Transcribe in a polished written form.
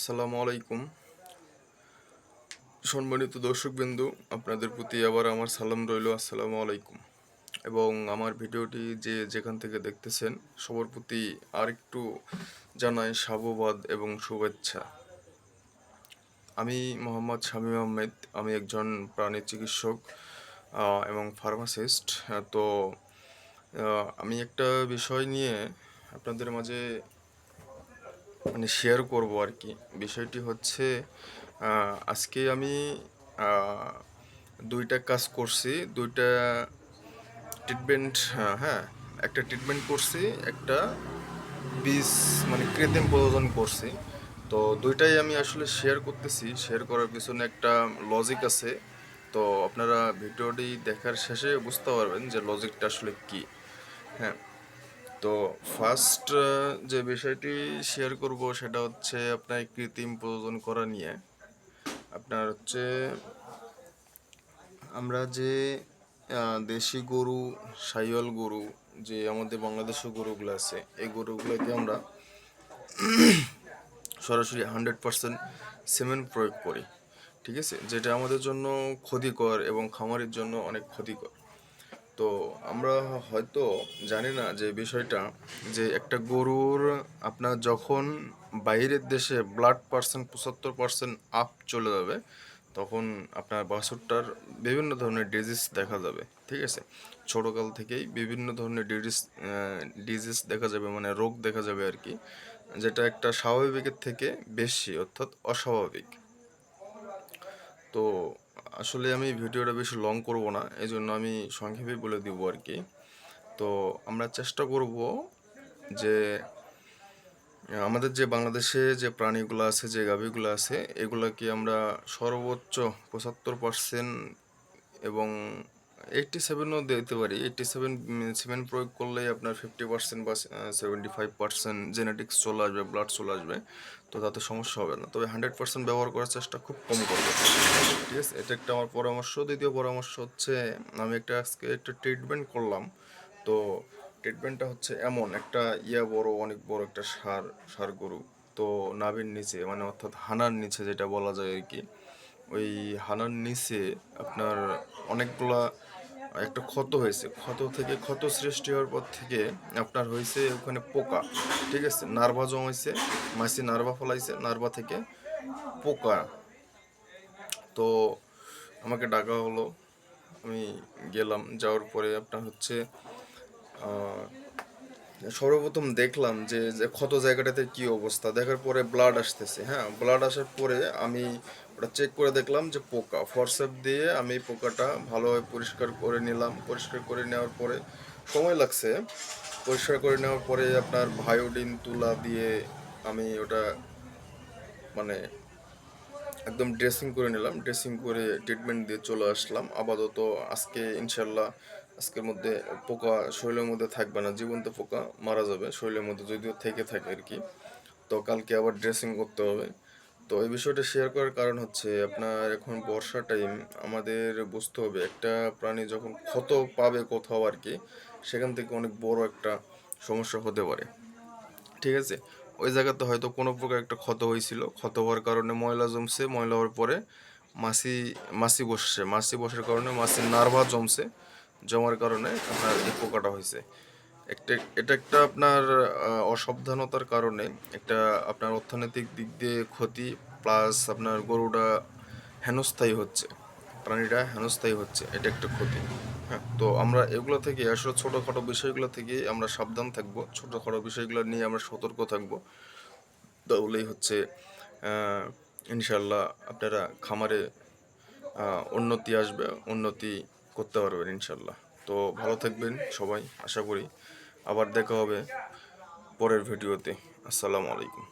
আসসালামু আলাইকুম। সম্মানিত দর্শকবৃন্দু, আপনাদের প্রতি আবার আমার সালাম রইল। আসসালামু আলাইকুম। এবং আমার ভিডিওটি যেখান থেকে দেখতেছেন সবার প্রতি আরেকটু জানাই সাধুবাদ এবং শুভেচ্ছা। আমি মোহাম্মদ শামীম আহমেদ। আমি একজন প্রাণী চিকিৎসক এবং ফার্মাসিস্ট। তো আমি একটা বিষয় নিয়ে আপনাদের মাঝে শেয়ার করব আর কি। বিষয়টি হচ্ছে আজকে আমি আহ, দুইটা কাজ করছি, দুইটা ট্রিটমেন্ট। হ্যাঁ, একটা ট্রিটমেন্ট করছি, একটা বীজ কৃত্রিম প্রযোজন করছি। তো দুইটাই আমি আসলে শেয়ার করতেছি। শেয়ার করার পিছনে একটা লজিক আছে। তো আপনারা ভিডিওটি দেখার শেষে বুঝতে পারবেন যে লজিকটা আসলে কি। হ্যাঁ, তো ফার্স্ট যে বিষয়টি শেয়ার করব সেটা হচ্ছে আপনার কৃত্রিম প্রযোজন করা নিয়ে। আপনার হচ্ছে আমরা যে দেশি গরু, সাহিওয়াল গরু, যে আমাদের বাংলাদেশের গরুগুলো আছে, এই গরুগুলোকে আমরা সরাসরি 100% সিমেন্ট প্রয়োগ করি। ঠিক আছে, যেটা আমাদের জন্য ক্ষতিকর এবং খামারের জন্য অনেক ক্ষতিকর। তো আমরা হয়তো জানি না যে বিষয়টা, যে একটা গরুর আপনার যখন বাইরের দেশে ব্লাড পার্সেন্ট 75% আপ চলে যাবে, তখন আপনার বাছুরটার বিভিন্ন ধরনের ডিজিজ দেখা যাবে। ঠিক আছে, ছোটোকাল থেকেই বিভিন্ন ধরনের ডিজিজ দেখা যাবে, মানে রোগ দেখা যাবে আর কি, যেটা একটা স্বাভাবিকের থেকে বেশি, অর্থাৎ অস্বাভাবিক। তো আসলে আমি ভিডিওটা বেশি লং করব না, এই জন্য আমি সংক্ষেপে বলে দিব আর কি। তো আমরা চেষ্টা করব যে আমাদের যে বাংলাদেশে যে প্রাণীগুলো আছে, যে গাভীগুলো আছে, এগুলাকে আমরা সর্বোচ্চ 75% এবং 87ও দিতে পারি। 87 সিমেন্ট প্রয়োগ করলেই আপনার 50% বা 75% জেনেটিক্স চলে আসবে, ব্লাড চলে আসবে। তো তাতে সমস্যা হবে না, তবে 100% ব্যবহার করার চেষ্টা খুব কম করবে। ঠিক আছে, এটা একটা আমার পরামর্শ। দ্বিতীয় পরামর্শ হচ্ছে, আমি আজকে একটা ট্রিটমেন্ট করলাম। তো ট্রিটমেন্টটা হচ্ছে এমন একটা বড়, অনেক বড় একটা ষাঁড় গরু। তো নাভির নিচে, মানে অর্থাৎ হানার নিচে যেটা বলা যায় আর কি, ওই হানার নিচে আপনার অনেকগুলা একটা ক্ষত হয়েছে। ক্ষত সৃষ্টি হওয়ার পর থেকে আপনার হয়েছে ওখানে পোকা। ঠিক আছে, নার্ভা জমাইছে, মাছি নার্ভা ফলাইছে, নার্ভা থেকে পোকা। তো আমাকে ডাকা হলো, আমি গেলাম। যাওয়ার পরে আপনার হচ্ছে সর্বপ্রথম দেখলাম যে ক্ষত জায়গাটাতে কি অবস্থা। দেখার পরে ব্লাড আসতেছে। হ্যাঁ, ব্লাড আসার পরে আমি ওটা চেক করে দেখলাম যে পোকা। ফরসেপ দিয়ে আমি পোকাটা ভালোভাবে পরিষ্কার করে নিলাম। পরিষ্কার করে নেওয়ার পরে সময় লাগছে। পরিষ্কার করে নেওয়ার পরে আপনার ভায়োডিন তুলা দিয়ে আমি ওটা মানে একদম ড্রেসিং করে নিলাম। ড্রেসিং করে ট্রিটমেন্ট দিয়ে চলে আসলাম। আপাতত আজকে ইনশাল্লাহ, আজকের মধ্যে পোকা শরীরের মধ্যে থাকবে না, জীবন্ত পোকা মারা যাবে শরীরের মধ্যে, যদিও থেকে থাকে আর কি। তো কালকে আবার ড্রেসিং করতে হবে। তো এই বিষয়টা শেয়ার করার কারণ হচ্ছে, আপনার এখন বর্ষা টাইম, আমাদের বুঝতে হবে একটা প্রাণী যখন ক্ষত পাবে কোথাও আর কি, সেখান থেকে অনেক বড় একটা সমস্যা হতে পারে। ঠিক আছে, ওই জায়গাতে হয়তো কোনো প্রকার একটা ক্ষত হয়েছিল। ক্ষত হওয়ার কারণে ময়লা জমছে, ময়লা হওয়ার পরে মাছি মাছি বসছে, মাছি বসার কারণে মাছির নার্ভা জমছে, জমার কারণে আপনার এই পোকাটা হয়েছে। একটা এটা একটা আপনার অসাবধানতার কারণে একটা আপনার অর্থনৈতিক দিক দিয়ে ক্ষতি, প্লাস আপনার গরুটা হেনস্থায়ী হচ্ছে, প্রাণীটা হেনস্থায়ী হচ্ছে, এটা একটা ক্ষতি। হ্যাঁ, তো আমরা এগুলো থেকে আসলে ছোটোখাটো বিষয়গুলো থেকে আমরা সাবধান থাকবো, ছোটোখাটো বিষয়গুলো নিয়ে আমরা সতর্ক থাকবো। তাহলেই হচ্ছে ইনশাল্লাহ আপনারা খামারে উন্নতি আসবে, উন্নতি করতে পারবেন ইনশাল্লাহ। তো ভালো থাকবেন সবাই, আশা করি আবার দেখা হবে পরের ভিডিওতে। আসসালামু আলাইকুম।